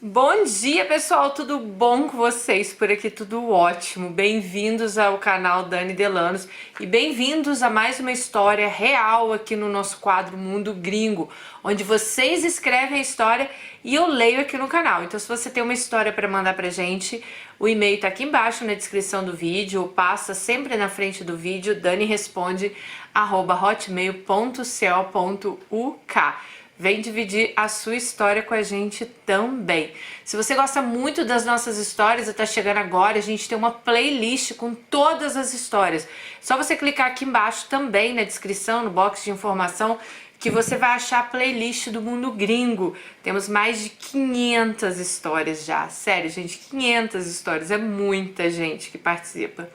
Bom dia, pessoal, tudo bom com vocês? Por aqui tudo ótimo. Bem-vindos ao canal Dani Delanos e bem-vindos a mais uma história real aqui no nosso quadro Mundo Gringo, onde vocês escrevem a história e eu leio aqui no canal. Então, se você tem uma história para mandar pra gente, o e-mail tá aqui embaixo na descrição do vídeo, passa sempre na frente do vídeo, daniresponde@hotmail.co.uk. Vem dividir a sua história com a gente também. Se você gosta muito das nossas histórias e tá chegando agora, a gente tem uma playlist com todas as histórias. Só você clicar aqui embaixo também na descrição, no box de informação, que você vai achar a playlist do Mundo Gringo. Temos mais de 500 histórias já. Sério, gente, 500 histórias. É muita gente que participa.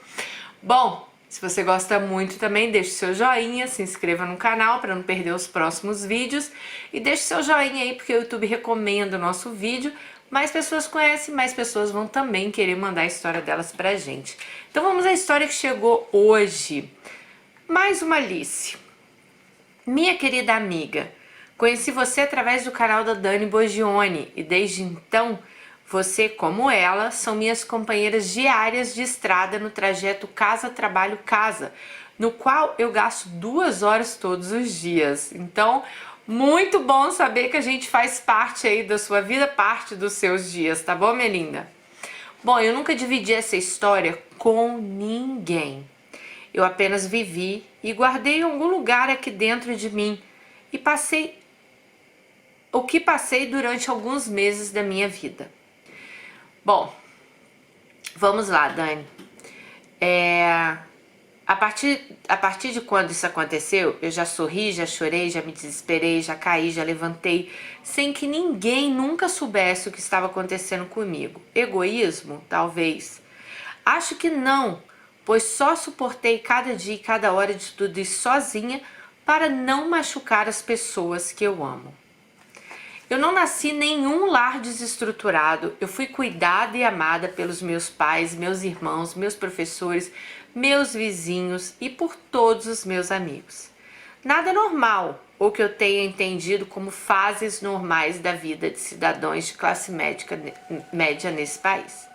Bom, se você gosta muito também, deixe seu joinha, se inscreva no canal para não perder os próximos vídeos e deixe seu joinha aí porque o YouTube recomenda o nosso vídeo, mais pessoas conhecem, mais pessoas vão também querer mandar a história delas pra gente. Então vamos à história que chegou hoje. Mais uma Alice. Minha querida amiga, conheci você através do canal da Dani Bogione e desde então você, como ela, são minhas companheiras diárias de estrada no trajeto casa-trabalho-casa, no qual eu gasto 2 horas todos os dias. Então, muito bom saber que a gente faz parte aí da sua vida, parte dos seus dias, tá bom, minha linda? Bom, eu nunca dividi essa história com ninguém. Eu apenas vivi e guardei em algum lugar aqui dentro de mim e passei durante alguns meses da minha vida. Bom, vamos lá, Dani. A partir de quando isso aconteceu, eu já sorri, já chorei, já me desesperei, já caí, já levantei, sem que ninguém nunca soubesse o que estava acontecendo comigo. Egoísmo? Talvez. Acho que não, pois só suportei cada dia e cada hora de tudo isso sozinha para não machucar as pessoas que eu amo. Eu não nasci em nenhum lar desestruturado, eu fui cuidada e amada pelos meus pais, meus irmãos, meus professores, meus vizinhos e por todos os meus amigos. Nada normal, ou que eu tenha entendido como fases normais da vida de cidadãos de classe média nesse país.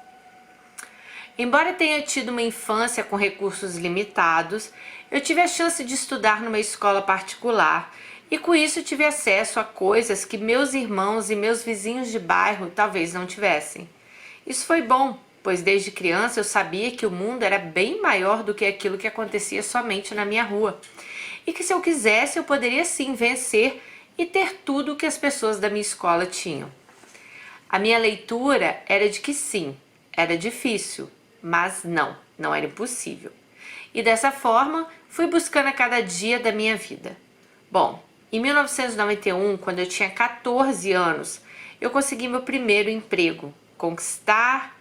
Embora tenha tido uma infância com recursos limitados, eu tive a chance de estudar numa escola particular e com isso tive acesso a coisas que meus irmãos e meus vizinhos de bairro talvez não tivessem. Isso foi bom, pois desde criança eu sabia que o mundo era bem maior do que aquilo que acontecia somente na minha rua. E que se eu quisesse eu poderia sim vencer e ter tudo o que as pessoas da minha escola tinham. A minha leitura era de que sim, era difícil, mas não era impossível. E dessa forma fui buscando a cada dia da minha vida. Bom, em 1991, quando eu tinha 14 anos, eu consegui meu primeiro emprego. Conquistar.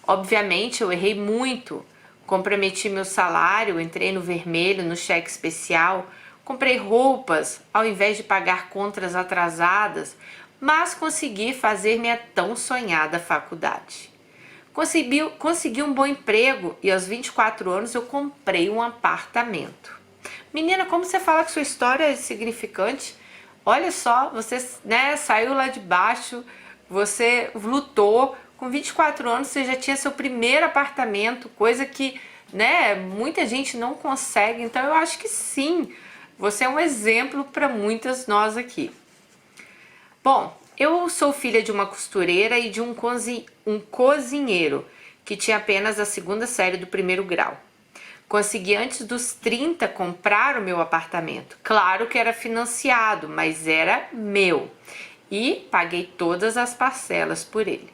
Obviamente, eu errei muito. Comprometi meu salário, entrei no vermelho, no cheque especial, comprei roupas ao invés de pagar contas atrasadas, mas consegui fazer minha tão sonhada faculdade. Consegui um bom emprego e aos 24 anos eu comprei um apartamento. Menina, como você fala que sua história é significante? Olha só, você saiu lá de baixo, você lutou, com 24 anos você já tinha seu primeiro apartamento, coisa que muita gente não consegue, então eu acho que sim, você é um exemplo para muitas nós aqui. Bom, eu sou filha de uma costureira e de um cozinheiro que tinha apenas a 2ª série do 1º grau. Consegui antes dos 30 comprar o meu apartamento. Claro que era financiado, mas era meu. E paguei todas as parcelas por ele.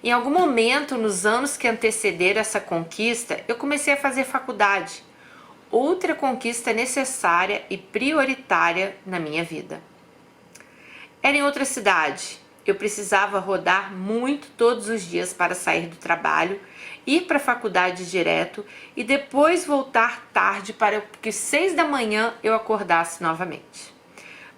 Em algum momento, nos anos que antecederam essa conquista, eu comecei a fazer faculdade. Outra conquista necessária e prioritária na minha vida. Era em outra cidade. Eu precisava rodar muito todos os dias para sair do trabalho, ir para a faculdade direto e depois voltar tarde para que 6 da manhã eu acordasse novamente.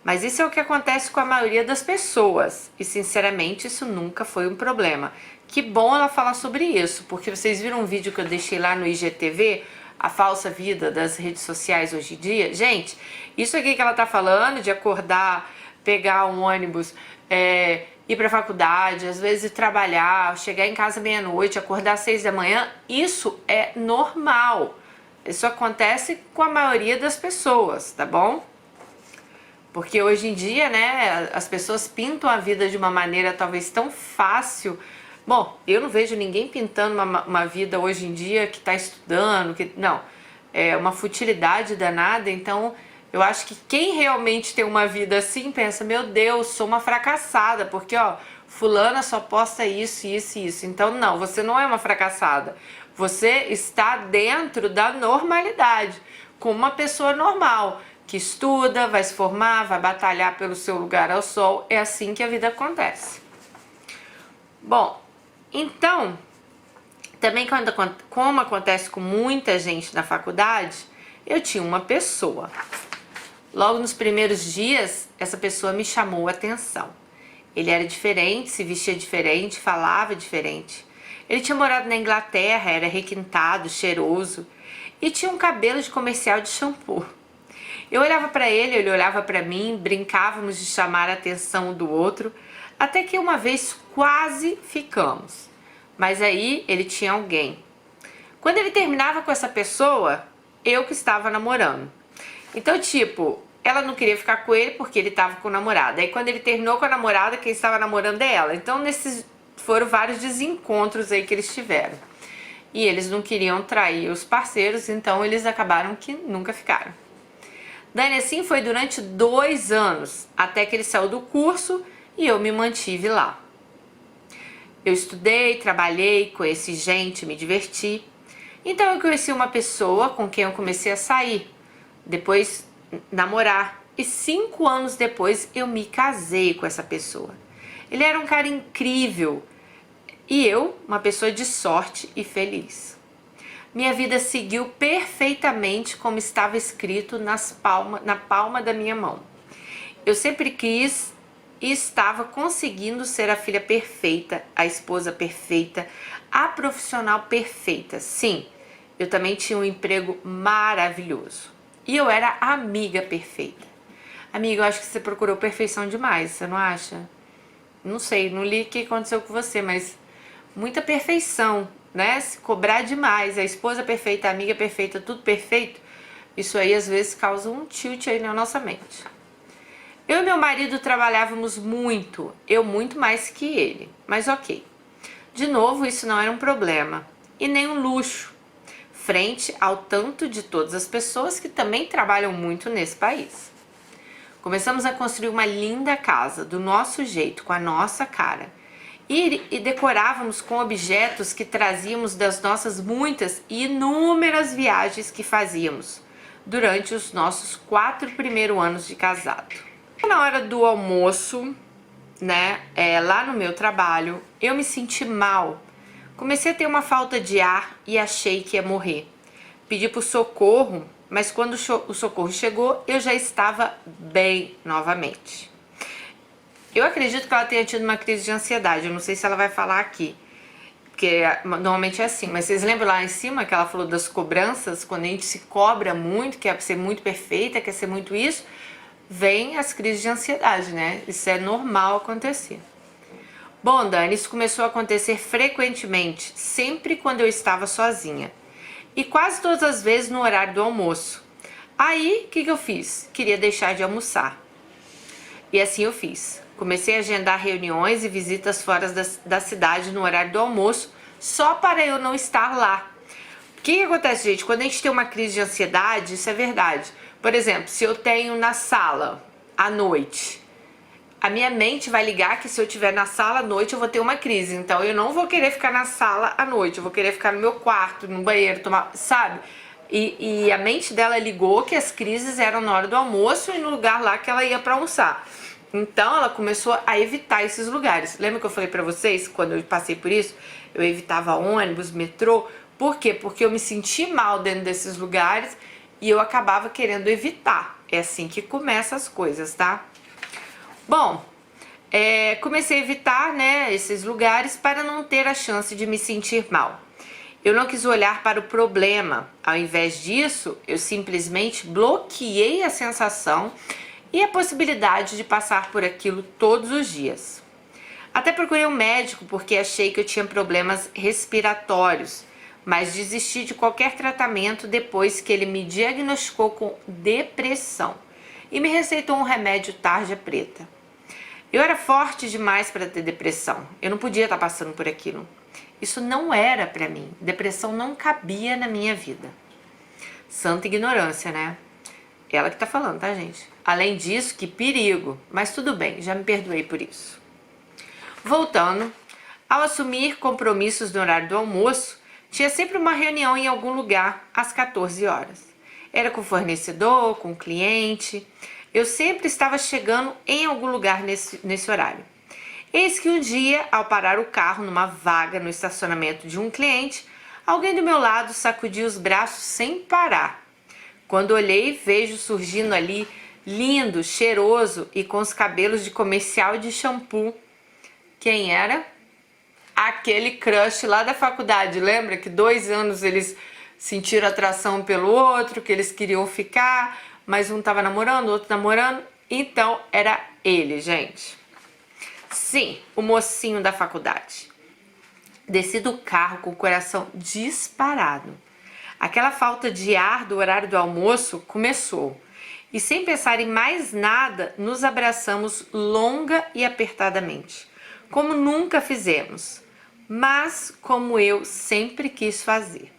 Mas isso é o que acontece com a maioria das pessoas e sinceramente isso nunca foi um problema. Que bom ela falar sobre isso, porque vocês viram um vídeo que eu deixei lá no IGTV a falsa vida das redes sociais hoje em dia. Gente, isso aqui que ela tá falando de acordar, pegar um ônibus, ir pra faculdade, às vezes ir trabalhar, chegar em casa meia-noite, acordar às 6 da manhã, isso é normal. Isso acontece com a maioria das pessoas, tá bom? Porque hoje em dia, né, as pessoas pintam a vida de uma maneira talvez tão fácil. Bom, eu não vejo ninguém pintando uma vida hoje em dia que tá estudando, não, é uma futilidade danada. Então eu acho que quem realmente tem uma vida assim pensa, meu Deus, sou uma fracassada, porque ó, fulana só posta isso, isso e isso. Então não, você não é uma fracassada, você está dentro da normalidade, como uma pessoa normal, que estuda, vai se formar, vai batalhar pelo seu lugar ao sol. É assim que a vida acontece. Bom, então, também como acontece com muita gente na faculdade, eu tinha uma pessoa. Logo nos primeiros dias, essa pessoa me chamou a atenção. Ele era diferente, se vestia diferente, falava diferente. Ele tinha morado na Inglaterra, era requintado, cheiroso e tinha um cabelo de comercial de shampoo. Eu olhava para ele olhava para mim, brincávamos de chamar a atenção um do outro, até que uma vez quase ficamos. Mas aí ele tinha alguém. Quando ele terminava com essa pessoa, eu que estava namorando. Então, tipo, ela não queria ficar com ele porque ele estava com o namorado. Aí quando ele terminou com a namorada, quem estava namorando é ela. Então, foram vários desencontros aí que eles tiveram. E eles não queriam trair os parceiros, então eles acabaram que nunca ficaram. Dani, assim foi durante 2 anos, até que ele saiu do curso e eu me mantive lá. Eu estudei, trabalhei, conheci gente, me diverti. Então eu conheci uma pessoa com quem eu comecei a sair, depois namorar. E 5 anos depois eu me casei com essa pessoa. Ele era um cara incrível e eu, uma pessoa de sorte e feliz. Minha vida seguiu perfeitamente como estava escrito na palma da minha mão. Eu sempre quis e estava conseguindo ser a filha perfeita, a esposa perfeita, a profissional perfeita. Sim, eu também tinha um emprego maravilhoso. E eu era a amiga perfeita. Amiga, eu acho que você procurou perfeição demais, você não acha? Não sei, não li o que aconteceu com você, mas muita perfeição, né? Se cobrar demais, a esposa perfeita, a amiga perfeita, tudo perfeito, isso aí às vezes causa um tilt aí na nossa mente. Eu e meu marido trabalhávamos muito, eu muito mais que ele, mas ok. De novo, isso não era um problema e nem um luxo, frente ao tanto de todas as pessoas que também trabalham muito nesse país. Começamos a construir uma linda casa, do nosso jeito, com a nossa cara. E decorávamos com objetos que trazíamos das nossas muitas e inúmeras viagens que fazíamos durante os nossos 4 primeiros anos de casado. Na hora do almoço, né, lá no meu trabalho, eu me senti mal. Comecei a ter uma falta de ar e achei que ia morrer. Pedi por socorro, mas quando o socorro chegou, eu já estava bem novamente. Eu acredito que ela tenha tido uma crise de ansiedade, eu não sei se ela vai falar aqui, porque normalmente é assim, mas vocês lembram lá em cima que ela falou das cobranças? Quando a gente se cobra muito, quer ser muito perfeita, quer ser muito isso, vem as crises de ansiedade, né? Isso é normal acontecer. Bom, Dani, isso começou a acontecer frequentemente, sempre quando eu estava sozinha. E quase todas as vezes no horário do almoço. Aí, o que eu fiz? Queria deixar de almoçar. E assim eu fiz. Comecei a agendar reuniões e visitas fora da cidade no horário do almoço, só para eu não estar lá. O que acontece, gente? Quando a gente tem uma crise de ansiedade, isso é verdade. Por exemplo, se eu tenho na sala à noite, a minha mente vai ligar que se eu estiver na sala à noite eu vou ter uma crise. Então eu não vou querer ficar na sala à noite, eu vou querer ficar no meu quarto, no banheiro, tomar, sabe? E a mente dela ligou que as crises eram na hora do almoço e no lugar lá que ela ia para almoçar. Então ela começou a evitar esses lugares. Lembra que eu falei pra vocês, quando eu passei por isso, eu evitava ônibus, metrô? Por quê? Porque eu me senti mal dentro desses lugares e eu acabava querendo evitar. É assim que começam as coisas, tá? Bom, comecei a evitar, né, esses lugares para não ter a chance de me sentir mal. Eu não quis olhar para o problema. Ao invés disso, eu simplesmente bloqueei a sensação e a possibilidade de passar por aquilo todos os dias. Até procurei um médico porque achei que eu tinha problemas respiratórios, mas desisti de qualquer tratamento depois que ele me diagnosticou com depressão e me receitou um remédio tarja preta. Eu era forte demais para ter depressão, eu não podia estar passando por aquilo. Isso não era para mim, depressão não cabia na minha vida. Santa ignorância, né? Ela que tá falando, tá, gente? Além disso, que perigo, mas tudo bem, já me perdoei por isso. Voltando, ao assumir compromissos no horário do almoço, tinha sempre uma reunião em algum lugar às 14 horas. Era com o fornecedor, com o cliente. Eu sempre estava chegando em algum lugar nesse horário. Eis que um dia, ao parar o carro numa vaga no estacionamento de um cliente, alguém do meu lado sacudiu os braços sem parar. Quando olhei, vejo surgindo ali, lindo, cheiroso e com os cabelos de comercial de shampoo. Quem era? Aquele crush lá da faculdade. Lembra que 2 anos eles sentiram atração pelo outro, que eles queriam ficar, mas um tava namorando, o outro namorando? Então era ele, gente. Sim, o mocinho da faculdade. Desci do carro com o coração disparado. Aquela falta de ar do horário do almoço começou. E sem pensar em mais nada, nos abraçamos longa e apertadamente, como nunca fizemos, mas como eu sempre quis fazer.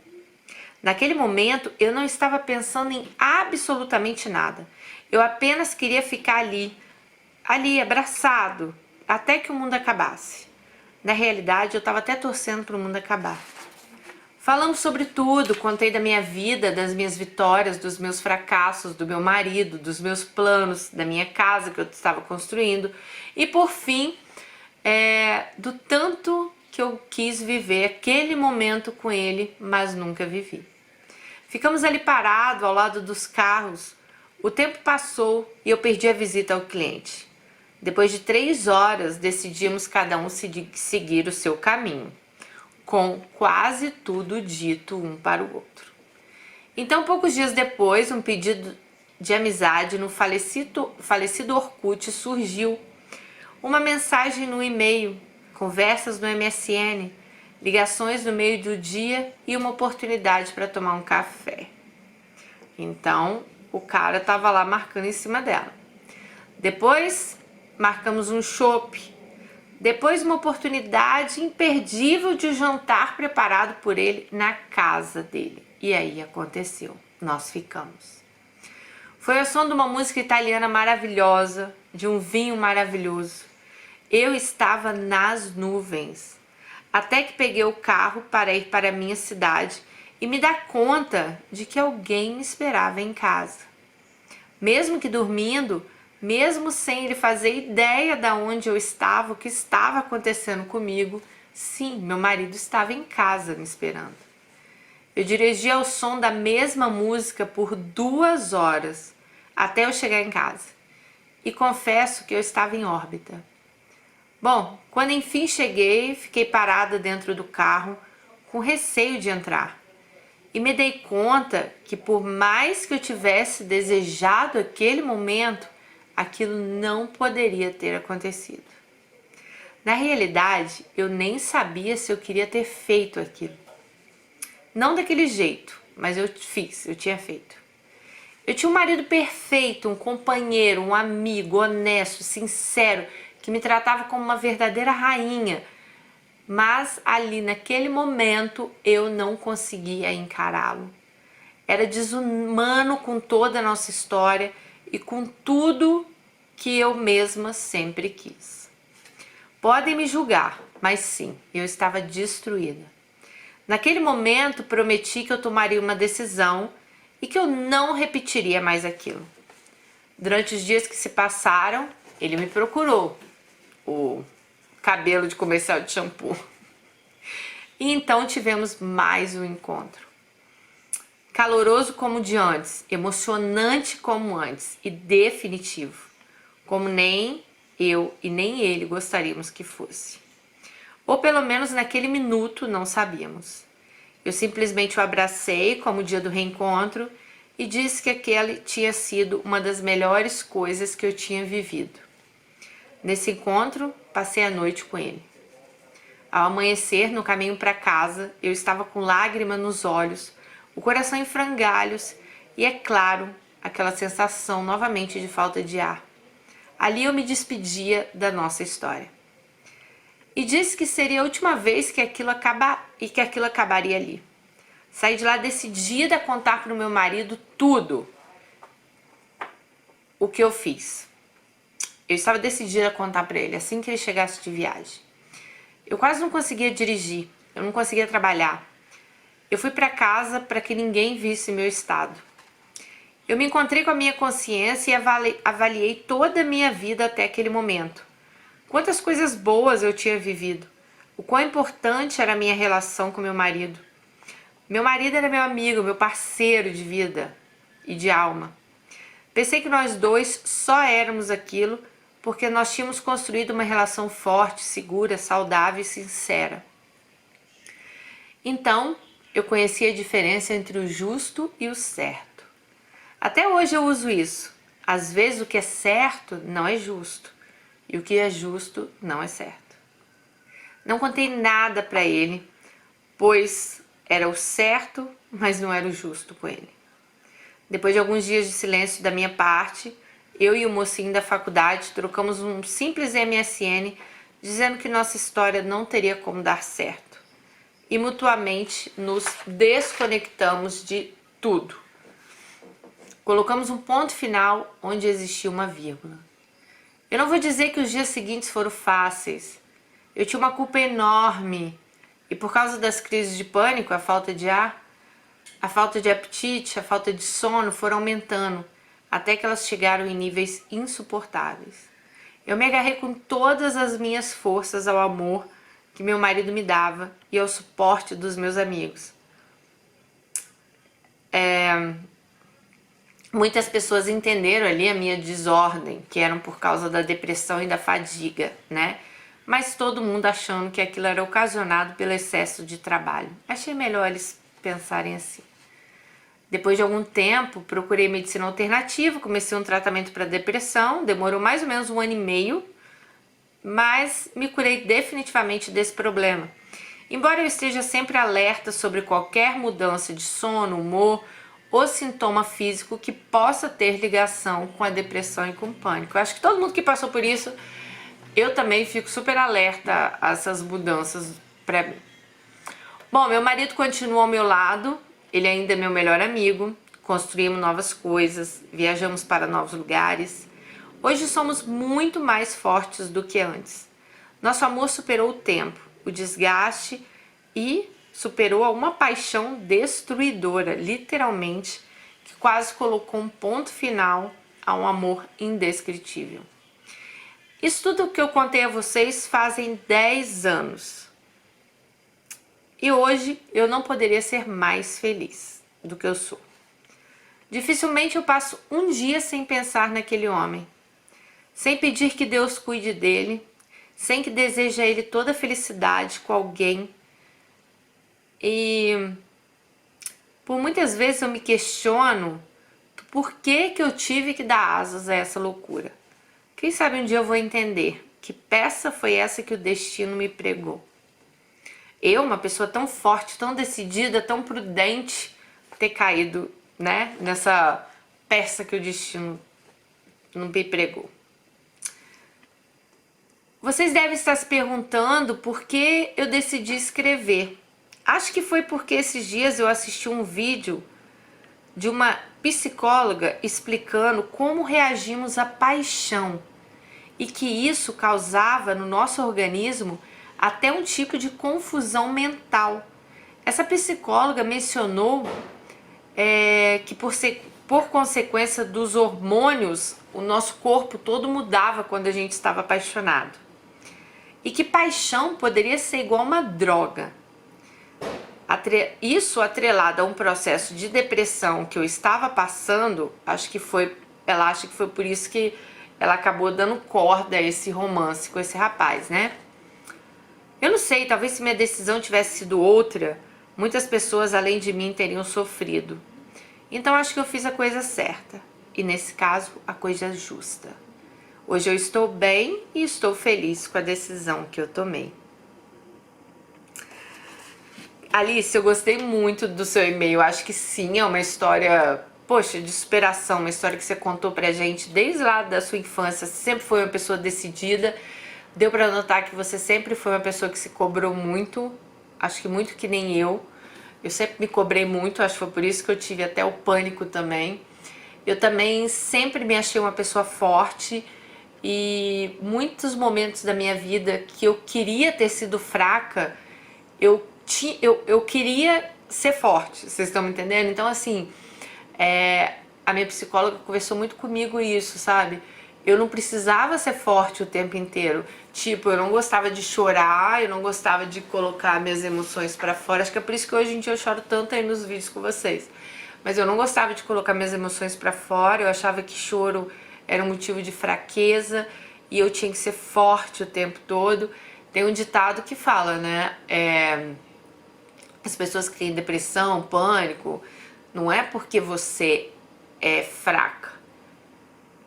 Naquele momento, eu não estava pensando em absolutamente nada. Eu apenas queria ficar ali abraçado, até que o mundo acabasse. Na realidade, eu estava até torcendo para o mundo acabar. Falamos sobre tudo, contei da minha vida, das minhas vitórias, dos meus fracassos, do meu marido, dos meus planos, da minha casa que eu estava construindo e, por fim, do tanto que eu quis viver aquele momento com ele, mas nunca vivi. Ficamos ali parados ao lado dos carros. O tempo passou e eu perdi a visita ao cliente. Depois de 3 horas, decidimos cada um seguir o seu caminho, com quase tudo dito um para o outro. Então, poucos dias depois, um pedido de amizade no falecido Orkut surgiu. Uma mensagem no e-mail, conversas no MSN, ligações no meio do dia e uma oportunidade para tomar um café. Então, o cara estava lá marcando em cima dela. Depois, marcamos um chopp. Depois, uma oportunidade imperdível de jantar preparado por ele na casa dele. E aí aconteceu, nós ficamos. Foi ao som de uma música italiana maravilhosa, de um vinho maravilhoso. Eu estava nas nuvens, até que peguei o carro para ir para a minha cidade e me dar conta de que alguém me esperava em casa. Mesmo que dormindo, mesmo sem ele fazer ideia de onde eu estava, o que estava acontecendo comigo, sim, meu marido estava em casa me esperando. Eu dirigi ao som da mesma música por 2 horas, até eu chegar em casa. E confesso que eu estava em órbita. Bom, quando enfim cheguei, fiquei parada dentro do carro, com receio de entrar. E me dei conta que por mais que eu tivesse desejado aquele momento, aquilo não poderia ter acontecido. Na realidade, eu nem sabia se eu queria ter feito aquilo. Não daquele jeito, mas eu tinha feito. Eu tinha um marido perfeito, um companheiro, um amigo, honesto, sincero, que me tratava como uma verdadeira rainha. Mas ali naquele momento eu não conseguia encará-lo. Era desumano com toda a nossa história e com tudo que eu mesma sempre quis. Podem me julgar, mas sim, eu estava destruída. Naquele momento prometi que eu tomaria uma decisão e que eu não repetiria mais aquilo. Durante os dias que se passaram, ele me procurou, o cabelo de comercial de shampoo. E então tivemos mais um encontro. Caloroso como de antes, emocionante como antes e definitivo, como nem eu e nem ele gostaríamos que fosse. Ou pelo menos naquele minuto não sabíamos. Eu simplesmente o abracei como o dia do reencontro e disse que aquele tinha sido uma das melhores coisas que eu tinha vivido. Nesse encontro, passei a noite com ele. Ao amanhecer, no caminho para casa, eu estava com lágrima nos olhos, o coração em frangalhos e, é claro, aquela sensação novamente de falta de ar. Ali eu me despedia da nossa história. E disse que seria a última vez que aquilo acabaria ali. Saí de lá decidida a contar para o meu marido tudo o que eu fiz. Eu estava decidida a contar para ele assim que ele chegasse de viagem. Eu quase não conseguia dirigir, eu não conseguia trabalhar. Eu fui para casa para que ninguém visse meu estado. Eu me encontrei com a minha consciência e avaliei toda a minha vida até aquele momento. Quantas coisas boas eu tinha vivido. O quão importante era a minha relação com meu marido. Meu marido era meu amigo, meu parceiro de vida e de alma. Pensei que nós dois só éramos aquilo porque nós tínhamos construído uma relação forte, segura, saudável e sincera. Então, eu conheci a diferença entre o justo e o certo. Até hoje eu uso isso. Às vezes o que é certo não é justo e o que é justo não é certo. Não contei nada para ele, pois era o certo, mas não era o justo com ele. Depois de alguns dias de silêncio da minha parte, eu e o mocinho da faculdade trocamos um simples MSN dizendo que nossa história não teria como dar certo. E mutuamente nos desconectamos de tudo. Colocamos um ponto final onde existia uma vírgula. Eu não vou dizer que os dias seguintes foram fáceis. Eu tinha uma culpa enorme. E por causa das crises de pânico, a falta de ar, a falta de apetite, a falta de sono foram aumentando, até que elas chegaram em níveis insuportáveis. Eu me agarrei com todas as minhas forças ao amor que meu marido me dava e ao suporte dos meus amigos. Muitas pessoas entenderam ali a minha desordem, que eram por causa da depressão e da fadiga, né? Mas todo mundo achando que aquilo era ocasionado pelo excesso de trabalho. Achei melhor eles pensarem assim. Depois de algum tempo, procurei medicina alternativa, comecei um tratamento para depressão, demorou mais ou menos 1 ano e meio, mas me curei definitivamente desse problema. Embora eu esteja sempre alerta sobre qualquer mudança de sono, humor ou sintoma físico que possa ter ligação com a depressão e com o pânico. Eu acho que todo mundo que passou por isso, eu também fico super alerta a essas mudanças para mim. Bom, meu marido continua ao meu lado, ele ainda é meu melhor amigo, construímos novas coisas, viajamos para novos lugares. Hoje somos muito mais fortes do que antes. Nosso amor superou o tempo, o desgaste e superou a uma paixão destruidora, literalmente, que quase colocou um ponto final a um amor indescritível. Isso tudo que eu contei a vocês fazem 10 anos. E hoje eu não poderia ser mais feliz do que eu sou. Dificilmente eu passo um dia sem pensar naquele homem, sem pedir que Deus cuide dele, sem que deseje a ele toda a felicidade com alguém. E por muitas vezes eu me questiono por que eu tive que dar asas a essa loucura. Quem sabe um dia eu vou entender que peça foi essa que o destino me pregou. Eu, uma pessoa tão forte, tão decidida, tão prudente, ter caído, né, nessa peça que o destino não me pregou. Vocês devem estar se perguntando por que eu decidi escrever. Acho que foi porque esses dias eu assisti um vídeo de uma psicóloga explicando como reagimos à paixão e que isso causava no nosso organismo até um tipo de confusão mental. Essa psicóloga mencionou que por consequência dos hormônios, o nosso corpo todo mudava quando a gente estava apaixonado. E que paixão poderia ser igual uma droga. Isso atrelado a um processo de depressão que eu estava passando, ela acha que foi por isso que ela acabou dando corda a esse romance com esse rapaz, né? Eu não sei, talvez se minha decisão tivesse sido outra, muitas pessoas além de mim teriam sofrido. Então acho que eu fiz a coisa certa. E nesse caso, a coisa justa. Hoje eu estou bem e estou feliz com a decisão que eu tomei. Alice, eu gostei muito do seu e-mail. Acho que sim, é uma história, poxa, de superação. Uma história que você contou pra gente desde lá da sua infância. Você sempre foi uma pessoa decidida. Deu pra notar que você sempre foi uma pessoa que se cobrou muito. Acho que muito que nem eu. Eu sempre me cobrei muito, acho que foi por isso que eu tive até o pânico também. Eu também sempre me achei uma pessoa forte e muitos momentos da minha vida que eu queria ter sido fraca, eu queria ser forte, vocês estão me entendendo? Então assim, a minha psicóloga conversou muito comigo isso, sabe? Eu não precisava ser forte o tempo inteiro. Tipo, eu não gostava de chorar, eu não gostava de colocar minhas emoções pra fora. Acho que é por isso que hoje em dia eu choro tanto aí nos vídeos com vocês. Mas eu não gostava de colocar minhas emoções pra fora. Eu achava que choro era um motivo de fraqueza e eu tinha que ser forte o tempo todo. Tem um ditado que fala, né? As pessoas que têm depressão, pânico, não é porque você é fraca,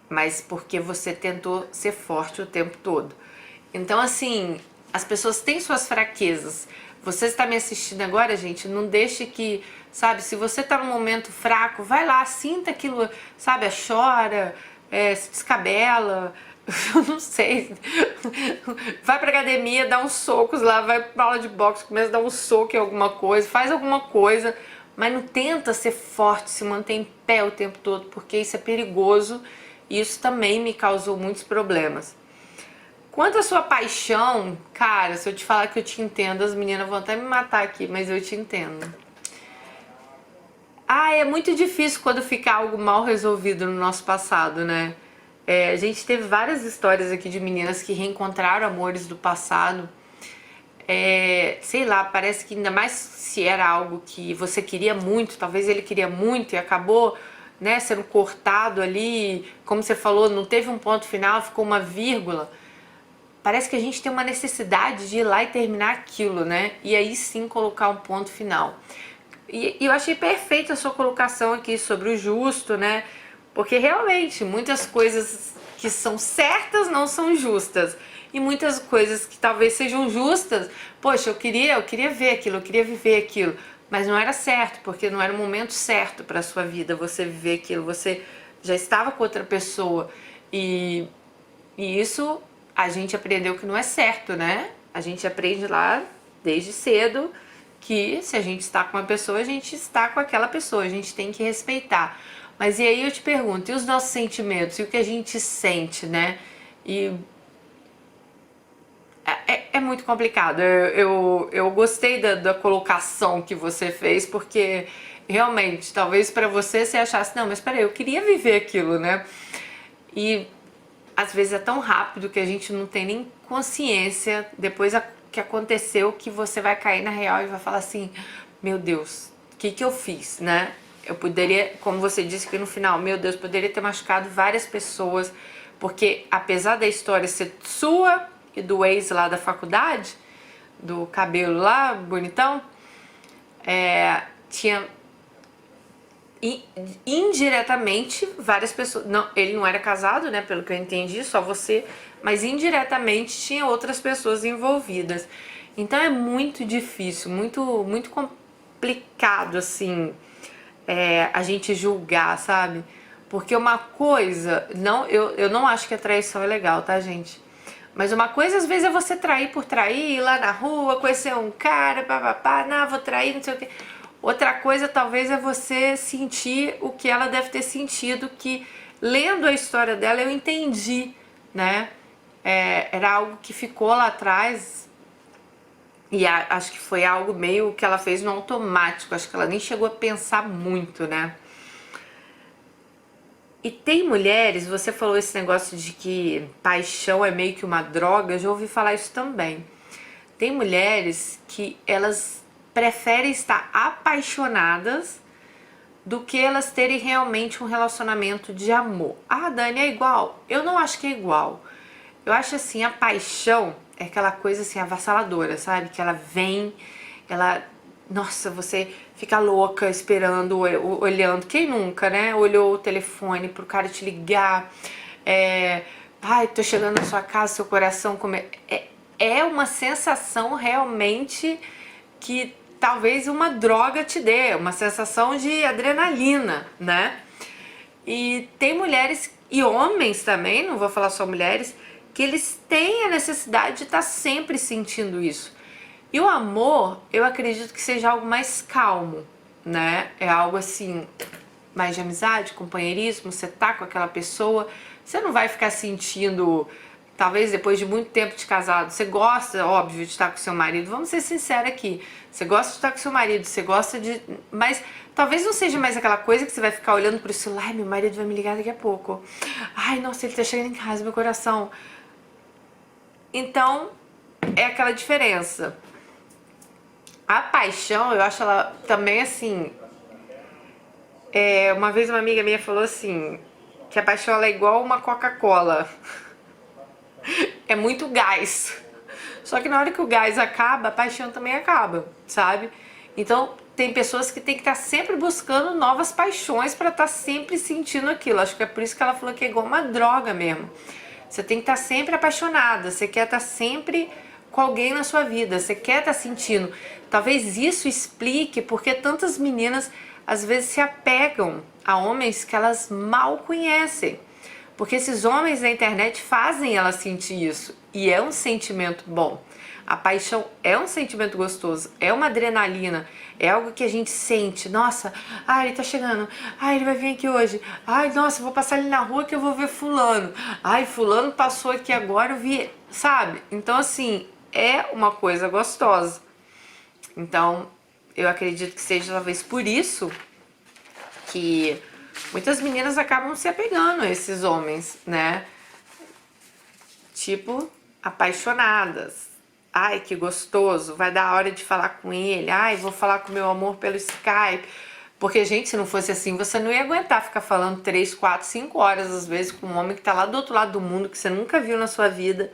mas porque você tentou ser forte o tempo todo. Então, assim, as pessoas têm suas fraquezas. Você está me assistindo agora, gente, não deixe que, sabe, se você está num momento fraco, vai lá, sinta aquilo, sabe, chora, se descabela, eu não sei, vai pra academia, dá uns socos lá, vai pra aula de boxe, começa a dar um soco em alguma coisa, faz alguma coisa, mas não tenta ser forte, se manter em pé o tempo todo, porque isso é perigoso e isso também me causou muitos problemas. Quanto à sua paixão, cara, se eu te falar que eu te entendo, as meninas vão até me matar aqui, mas eu te entendo. É muito difícil quando fica algo mal resolvido no nosso passado, né? A gente teve várias histórias aqui de meninas que reencontraram amores do passado. Sei lá, parece que ainda mais se era algo que você queria muito, talvez ele queria muito e acabou, né, sendo cortado ali, como você falou, não teve um ponto final, ficou uma vírgula. Parece que a gente tem uma necessidade de ir lá e terminar aquilo, né? E aí sim colocar um ponto final. E eu achei perfeita a sua colocação aqui sobre o justo, né? Porque realmente muitas coisas que são certas não são justas. E muitas coisas que talvez sejam justas, poxa, eu queria ver aquilo, eu queria viver aquilo. Mas não era certo, porque não era o momento certo para a sua vida você viver aquilo. Você já estava com outra pessoa. E isso a gente aprendeu que não é certo, né? A gente aprende lá desde cedo que se a gente está com uma pessoa, a gente está com aquela pessoa, a gente tem que respeitar. Mas e aí eu te pergunto, e os nossos sentimentos? E o que a gente sente, né? E é muito complicado. Eu gostei da colocação que você fez, porque realmente, talvez para você achasse, não, mas peraí, eu queria viver aquilo, né? E às vezes é tão rápido que a gente não tem nem consciência depois que aconteceu que você vai cair na real e vai falar assim, meu Deus, o que eu fiz, né? Eu poderia, como você disse que no final, meu Deus, poderia ter machucado várias pessoas, porque apesar da história ser sua e do ex lá da faculdade, do cabelo lá, bonitão, tinha indiretamente várias pessoas, não, ele não era casado, né, pelo que eu entendi, só você, mas indiretamente tinha outras pessoas envolvidas. Então é muito difícil, muito complicado assim, a gente julgar, sabe? Porque uma coisa, eu não acho que a traição é legal, tá, gente? Mas uma coisa às vezes é você trair por trair, ir lá na rua, conhecer um cara, papapá, não, vou trair, não sei o quê. Outra coisa talvez é você sentir o que ela deve ter sentido, que lendo a história dela eu entendi, né? Era algo que ficou lá atrás e acho que foi algo meio que ela fez no automático, acho que ela nem chegou a pensar muito, né? E tem mulheres, você falou esse negócio de que paixão é meio que uma droga, eu já ouvi falar isso também. Tem mulheres que elas preferem estar apaixonadas do que elas terem realmente um relacionamento de amor. Ah, Dani, é igual? Eu não acho que é igual. Eu acho assim, a paixão é aquela coisa assim avassaladora, sabe? Que ela vem, ela Nossa, você fica louca esperando, olhando. Quem nunca, né? Olhou o telefone pro cara te ligar. Ai, tô chegando na sua casa, seu coração come... é uma sensação realmente que talvez uma droga te dê, uma sensação de adrenalina, né? E tem mulheres e homens também, não vou falar só mulheres, que eles têm a necessidade de estar sempre sentindo isso. E o amor, eu acredito que seja algo mais calmo, né? É algo assim, mais de amizade, companheirismo, você tá com aquela pessoa, você não vai ficar sentindo, talvez depois de muito tempo de casado, você gosta, óbvio, de estar com seu marido, vamos ser sinceros aqui, você gosta de estar com seu marido, você gosta de... mas talvez não seja mais aquela coisa que você vai ficar olhando pro celular, ai, meu marido vai me ligar daqui a pouco, ai, nossa, ele tá chegando em casa, meu coração. Então, é aquela diferença. A paixão, eu acho ela também assim... uma vez uma amiga minha falou assim, que a paixão ela é igual uma Coca-Cola. É muito gás. Só que na hora que o gás acaba, a paixão também acaba, sabe? Então, tem pessoas que tem que estar sempre buscando novas paixões para estar sempre sentindo aquilo. Acho que é por isso que ela falou que é igual uma droga mesmo. Você tem que estar sempre apaixonada, você quer estar sempre com alguém na sua vida, você quer estar sentindo. Talvez isso explique porque tantas meninas às vezes se apegam a homens que elas mal conhecem. Porque esses homens na internet fazem elas sentir isso. E é um sentimento bom. A paixão é um sentimento gostoso, é uma adrenalina, é algo que a gente sente. Nossa, ai, ele tá chegando, ai, ele vai vir aqui hoje, ai, nossa, eu vou passar ali na rua que eu vou ver fulano, ai, fulano passou aqui agora, eu vi, sabe? Então, assim, é uma coisa gostosa. Então, eu acredito que seja talvez por isso que muitas meninas acabam se apegando a esses homens, né? Tipo, apaixonadas. Ai, que gostoso, vai dar a hora de falar com ele. Ai, vou falar com meu amor pelo Skype. Porque, gente, se não fosse assim, você não ia aguentar ficar falando 3, 4, 5 horas, às vezes, com um homem que tá lá do outro lado do mundo, que você nunca viu na sua vida.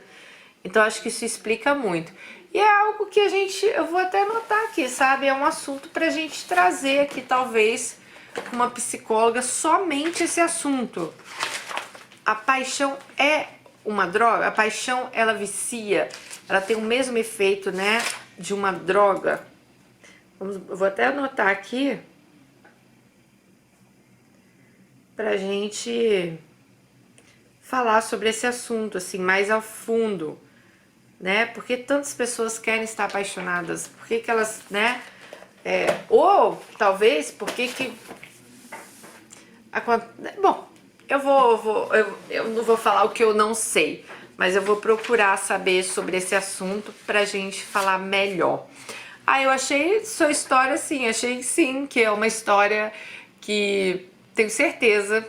Então, acho que isso explica muito. E é algo que eu vou até anotar aqui, sabe? É um assunto pra gente trazer aqui, talvez, com uma psicóloga, somente esse assunto. A paixão é uma droga? A paixão, ela vicia? Ela tem o mesmo efeito, né, de uma droga? Eu vou até anotar aqui pra gente falar sobre esse assunto, assim, mais ao fundo, né? Porque tantas pessoas querem estar apaixonadas? Por que que elas, né? Ou talvez porque que... Bom, eu não vou falar o que eu não sei, mas eu vou procurar saber sobre esse assunto pra gente falar melhor. Eu achei sua história assim, achei sim que é uma história que tenho certeza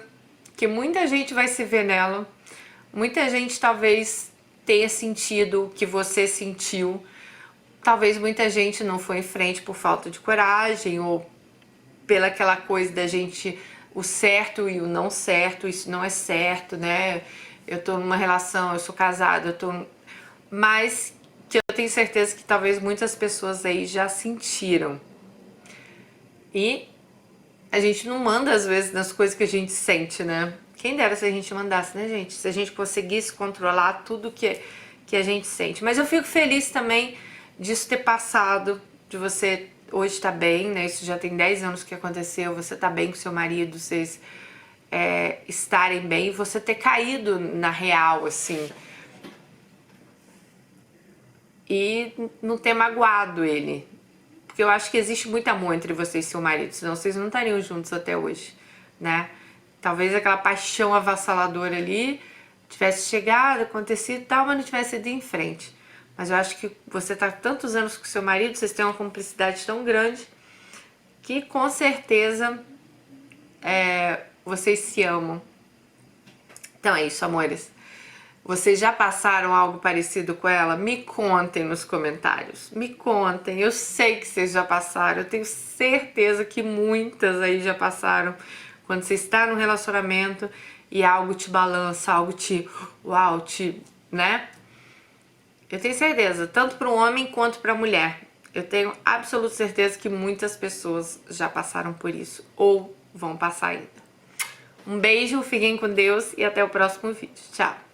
que muita gente vai se ver nela, muita gente talvez tenha sentido o que você sentiu, talvez muita gente não foi em frente por falta de coragem ou pela aquela coisa da gente, o certo e o não certo, isso não é certo, né? Eu tô numa relação, eu sou casada, mas que eu tenho certeza que talvez muitas pessoas aí já sentiram. E a gente não manda às vezes nas coisas que a gente sente, né? Quem dera se a gente mandasse, né, gente? Se a gente conseguisse controlar tudo que a gente sente. Mas eu fico feliz também disso ter passado, de você hoje estar bem, né? Isso já tem 10 anos que aconteceu, você tá bem com seu marido, vocês estarem bem, você ter caído na real, assim, e não ter magoado ele. Porque eu acho que existe muito amor entre você e seu marido, senão vocês não estariam juntos até hoje, né? Talvez aquela paixão avassaladora ali tivesse chegado, acontecido e tal, mas não tivesse ido em frente. Mas eu acho que você tá tantos anos com seu marido, vocês têm uma cumplicidade tão grande, que com certeza vocês se amam. Então é isso, amores. Vocês já passaram algo parecido com ela? Me contem nos comentários. Me contem. Eu sei que vocês já passaram. Eu tenho certeza que muitas aí já passaram. Quando você está num relacionamento e algo te balança, algo te... Uau, né? Eu tenho certeza, tanto para um homem quanto para a mulher. Eu tenho absoluta certeza que muitas pessoas já passaram por isso ou vão passar ainda. Um beijo, fiquem com Deus e até o próximo vídeo. Tchau!